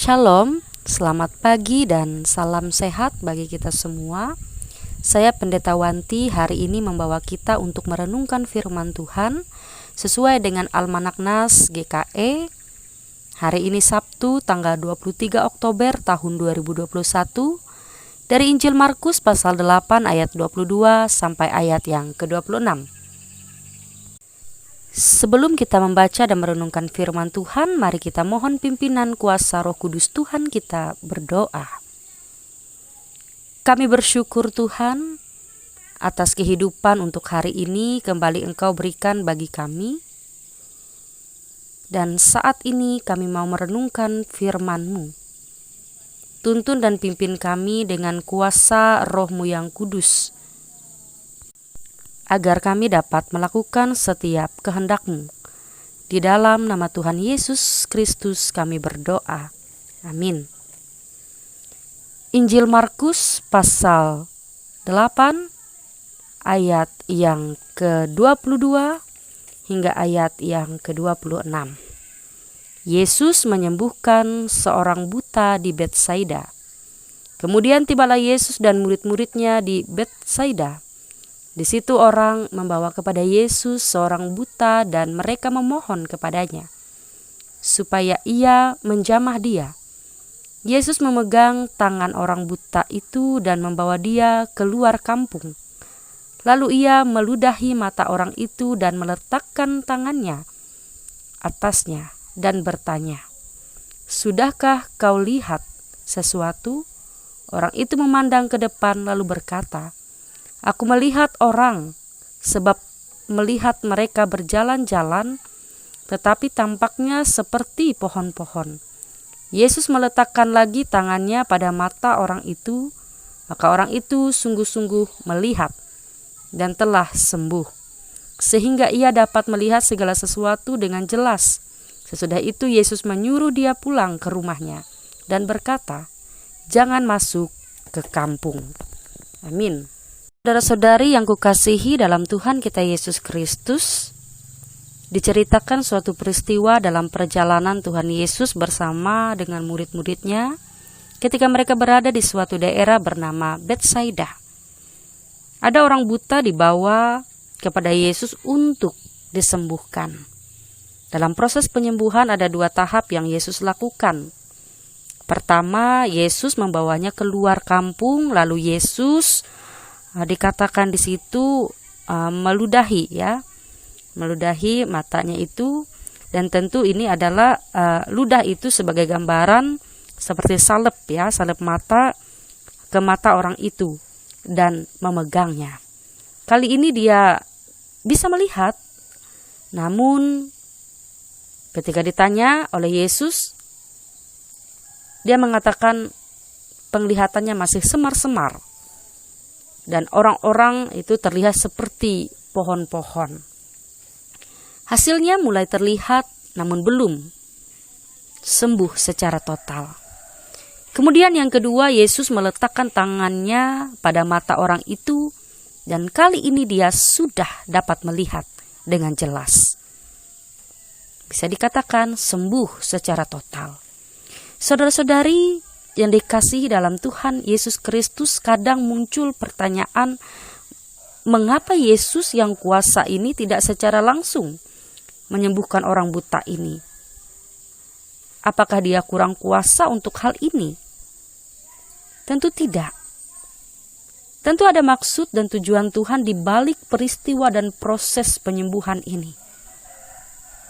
Shalom, selamat pagi dan salam sehat bagi kita semua. Saya Pendeta Wanti hari ini membawa kita untuk merenungkan firman Tuhan sesuai dengan Almanak Nas GKE. Hari ini Sabtu tanggal 23 Oktober tahun 2021 dari Injil Markus pasal 8 ayat 22 sampai ayat yang ke-26. Sebelum kita membaca dan merenungkan firman Tuhan, mari kita mohon pimpinan kuasa Roh Kudus Tuhan, kita berdoa. Kami bersyukur Tuhan atas kehidupan untuk hari ini kembali Engkau berikan bagi kami. Dan saat ini kami mau merenungkan firman-Mu. Tuntun dan pimpin kami dengan kuasa Roh-Mu yang kudus, agar kami dapat melakukan setiap kehendak-Mu. Di dalam nama Tuhan Yesus Kristus kami berdoa. Amin. Injil Markus pasal 8 ayat yang ke-22 hingga ayat yang ke-26. Yesus menyembuhkan seorang buta di Betsaida. Kemudian tibalah Yesus dan murid-muridnya di Betsaida. Di situ orang membawa kepada Yesus seorang buta dan mereka memohon kepadanya supaya ia menjamah dia. Yesus memegang tangan orang buta itu dan membawa dia keluar kampung. Lalu ia meludahi mata orang itu dan meletakkan tangannya atasnya dan bertanya, "Sudahkah kau lihat sesuatu?" Orang itu memandang ke depan lalu berkata, "Aku melihat orang, sebab melihat mereka berjalan-jalan, tetapi tampaknya seperti pohon-pohon." Yesus meletakkan lagi tangannya pada mata orang itu, maka orang itu sungguh-sungguh melihat dan telah sembuh, sehingga ia dapat melihat segala sesuatu dengan jelas. Sesudah itu Yesus menyuruh dia pulang ke rumahnya dan berkata, "Jangan masuk ke kampung." Amin. Saudara-saudari yang kukasihi dalam Tuhan kita Yesus Kristus, diceritakan suatu peristiwa dalam perjalanan Tuhan Yesus bersama dengan murid-muridnya ketika mereka berada di suatu daerah bernama Betsaida. Ada orang buta dibawa kepada Yesus untuk disembuhkan. Dalam proses penyembuhan ada dua tahap yang Yesus lakukan. Pertama, Yesus membawanya keluar kampung, lalu Yesus dikatakan di situ meludahi matanya itu, dan tentu ini adalah ludah itu sebagai gambaran seperti salep mata ke mata orang itu dan memegangnya. Kali ini dia bisa melihat, namun ketika ditanya oleh Yesus, dia mengatakan penglihatannya masih semar-semar. Dan orang-orang itu terlihat seperti pohon-pohon. Hasilnya mulai terlihat, namun belum sembuh secara total. Kemudian yang kedua, Yesus meletakkan tangannya pada mata orang itu, dan kali ini dia sudah dapat melihat dengan jelas. Bisa dikatakan sembuh secara total. Saudara-saudari yang dikasihi dalam Tuhan Yesus Kristus, kadang muncul pertanyaan, mengapa Yesus yang kuasa ini tidak secara langsung menyembuhkan orang buta ini? Apakah dia kurang kuasa untuk hal ini? Tentu tidak. Tentu ada maksud dan tujuan Tuhan di balik peristiwa dan proses penyembuhan ini.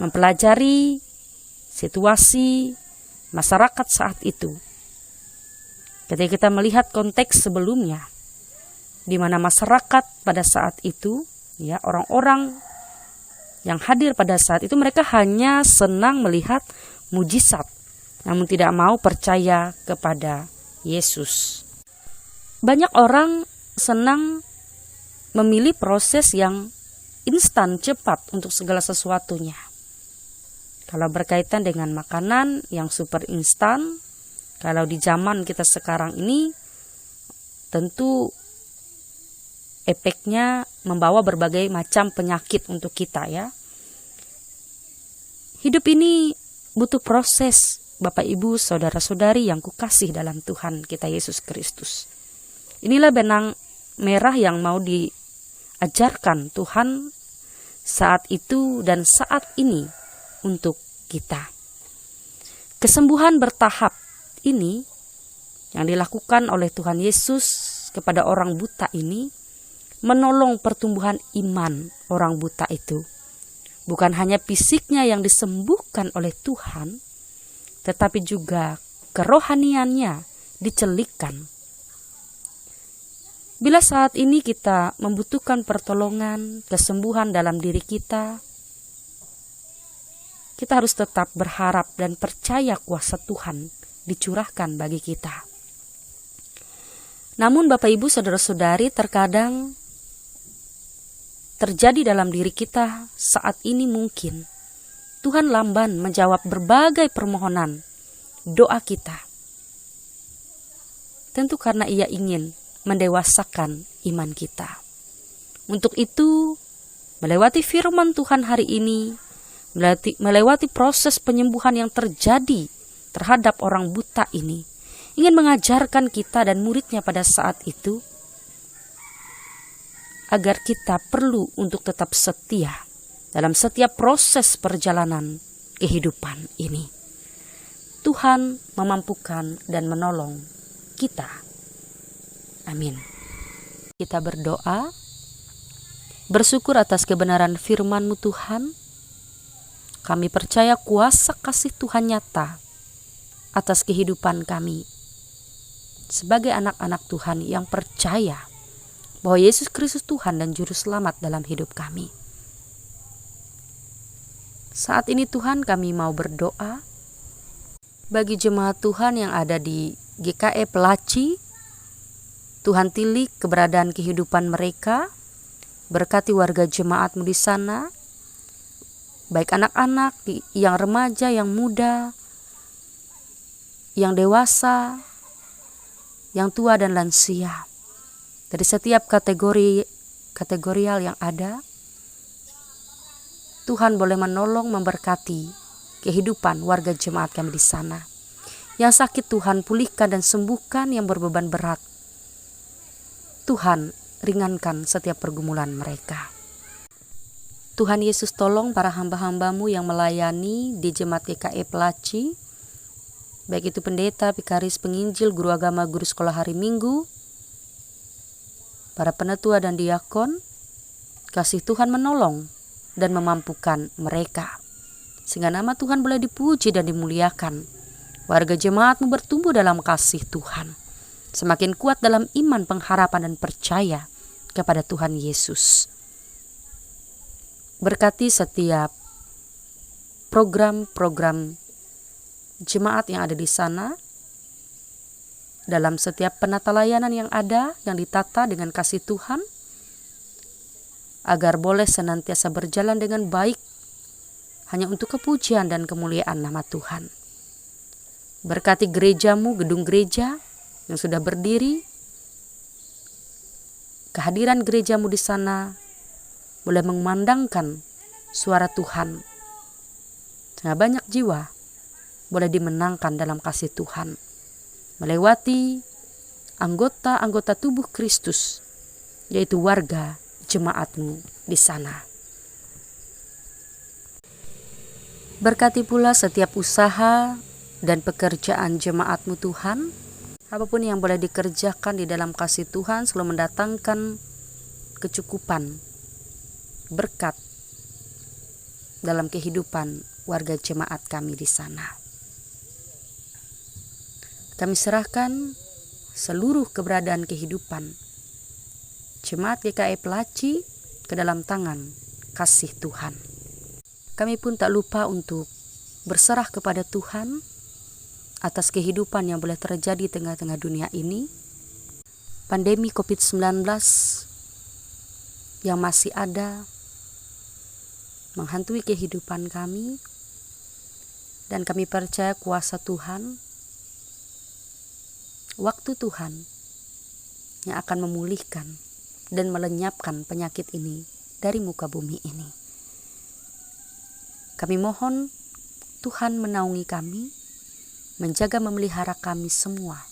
Mempelajari situasi masyarakat saat itu. Ketika kita melihat konteks sebelumnya, di mana masyarakat pada saat itu, orang-orang yang hadir pada saat itu, mereka hanya senang melihat mujizat, namun tidak mau percaya kepada Yesus. Banyak orang senang memilih proses yang instan, cepat untuk segala sesuatunya. Kalau berkaitan dengan makanan yang super instan, kalau di zaman kita sekarang ini, tentu efeknya membawa berbagai macam penyakit untuk kita ya. Hidup ini butuh proses, Bapak Ibu, saudara-saudari yang kukasih dalam Tuhan kita Yesus Kristus. Inilah benang merah yang mau diajarkan Tuhan saat itu dan saat ini untuk kita. Kesembuhan bertahap ini yang dilakukan oleh Tuhan Yesus kepada orang buta ini menolong pertumbuhan iman orang buta itu. Bukan hanya fisiknya yang disembuhkan oleh Tuhan, tetapi juga kerohaniannya dicelipkan. Bila saat ini kita membutuhkan pertolongan, kesembuhan dalam diri kita harus tetap berharap dan percaya kuasa Tuhan dicurahkan bagi kita. Namun Bapak Ibu saudara-saudari, terkadang terjadi dalam diri kita saat ini mungkin Tuhan lamban menjawab berbagai permohonan doa kita. Tentu karena Ia ingin mendewasakan iman kita. Untuk itu, melewati firman Tuhan hari ini, melewati proses penyembuhan yang terjadi terhadap orang buta ini, ingin mengajarkan kita dan muridnya pada saat itu, agar kita perlu untuk tetap setia dalam setiap proses perjalanan kehidupan ini. Tuhan memampukan dan menolong kita. Amin. Kita berdoa, bersyukur atas kebenaran firman-Mu Tuhan. Kami percaya kuasa kasih Tuhan nyata atas kehidupan kami sebagai anak-anak Tuhan yang percaya bahwa Yesus Kristus Tuhan dan Juru Selamat dalam hidup kami. Saat ini Tuhan, kami mau berdoa bagi jemaat Tuhan yang ada di GKE Pelaci. Tuhan tilik keberadaan kehidupan mereka, berkati warga jemaat-Mu di sana, baik anak-anak, yang remaja, yang muda, yang dewasa, yang tua dan lansia. Dari setiap kategorial yang ada, Tuhan boleh menolong, memberkati kehidupan warga jemaat kami di sana. Yang sakit Tuhan pulihkan dan sembuhkan, yang berbeban berat Tuhan ringankan setiap pergumulan mereka. Tuhan Yesus, tolong para hamba-hamba-Mu yang melayani di jemaat GKE Pelaci, baik itu pendeta, vikaris, penginjil, guru agama, guru sekolah hari Minggu, para penetua dan diakon. Kasih Tuhan menolong dan memampukan mereka, sehingga nama Tuhan boleh dipuji dan dimuliakan. Warga jemaat-Mu bertumbuh dalam kasih Tuhan, semakin kuat dalam iman, pengharapan, dan percaya kepada Tuhan Yesus. Berkati setiap program-program jemaat yang ada di sana, dalam setiap penata layanan yang ada, yang ditata dengan kasih Tuhan, agar boleh senantiasa berjalan dengan baik, hanya untuk kepujian dan kemuliaan nama Tuhan. Berkati gereja-Mu, gedung gereja yang sudah berdiri, kehadiran gereja-Mu di sana boleh mengumandangkan suara Tuhan, sehingga banyak jiwa boleh dimenangkan dalam kasih Tuhan, melewati anggota-anggota tubuh Kristus, yaitu warga jemaat-Mu di sana. Berkati pula setiap usaha dan pekerjaan jemaat-Mu Tuhan, apapun yang boleh dikerjakan di dalam kasih Tuhan selalu mendatangkan kecukupan, berkat dalam kehidupan warga jemaat kami di sana. Kami serahkan seluruh keberadaan kehidupan jemaat GKE Pelaci ke dalam tangan kasih Tuhan. Kami pun tak lupa untuk berserah kepada Tuhan atas kehidupan yang boleh terjadi di tengah-tengah dunia ini. Pandemi COVID-19 yang masih ada menghantui kehidupan kami, dan kami percaya kuasa Tuhan, waktu Tuhan yang akan memulihkan dan melenyapkan penyakit ini dari muka bumi ini. Kami mohon Tuhan menaungi kami, menjaga memelihara kami semua,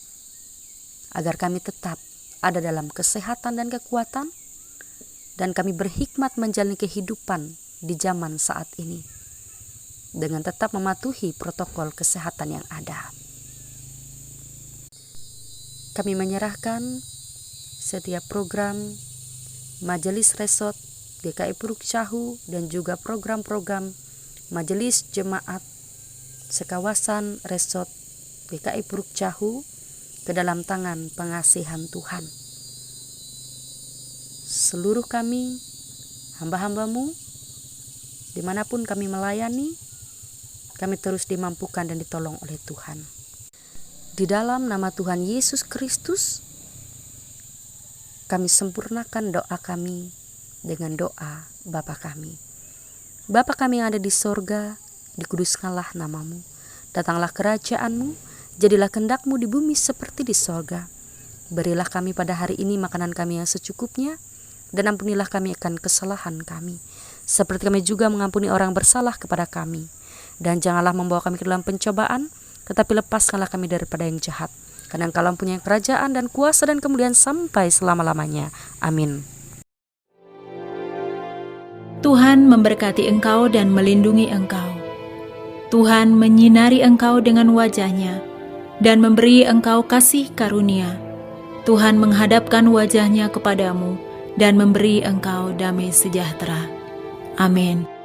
agar kami tetap ada dalam kesehatan dan kekuatan, dan kami berhikmat menjalani kehidupan di zaman saat ini, dengan tetap mematuhi protokol kesehatan yang ada. Kami menyerahkan setiap program Majelis Resort GKI Puruk Cahu dan juga program-program Majelis Jemaat sekawasan Resort GKI Puruk Cahu ke dalam tangan pengasihan Tuhan. Seluruh kami, hamba-hambamu, dimanapun kami melayani, kami terus dimampukan dan ditolong oleh Tuhan. Di dalam nama Tuhan Yesus Kristus, kami sempurnakan doa kami dengan doa Bapa kami. Bapa kami yang ada di sorga, dikuduskanlah namamu. Datanglah kerajaanmu, jadilah kehendak-Mu di bumi seperti di sorga. Berilah kami pada hari ini makanan kami yang secukupnya, dan ampunilah kami akan kesalahan kami, seperti kami juga mengampuni orang bersalah kepada kami. Dan janganlah membawa kami ke dalam pencobaan, tetapi lepaskanlah kami daripada yang jahat. Karena Engkau mempunyai kerajaan dan kuasa dan kemuliaan sampai selama-lamanya. Amin. Tuhan memberkati engkau dan melindungi engkau. Tuhan menyinari engkau dengan wajah-Nya dan memberi engkau kasih karunia. Tuhan menghadapkan wajah-Nya kepadamu dan memberi engkau damai sejahtera. Amin.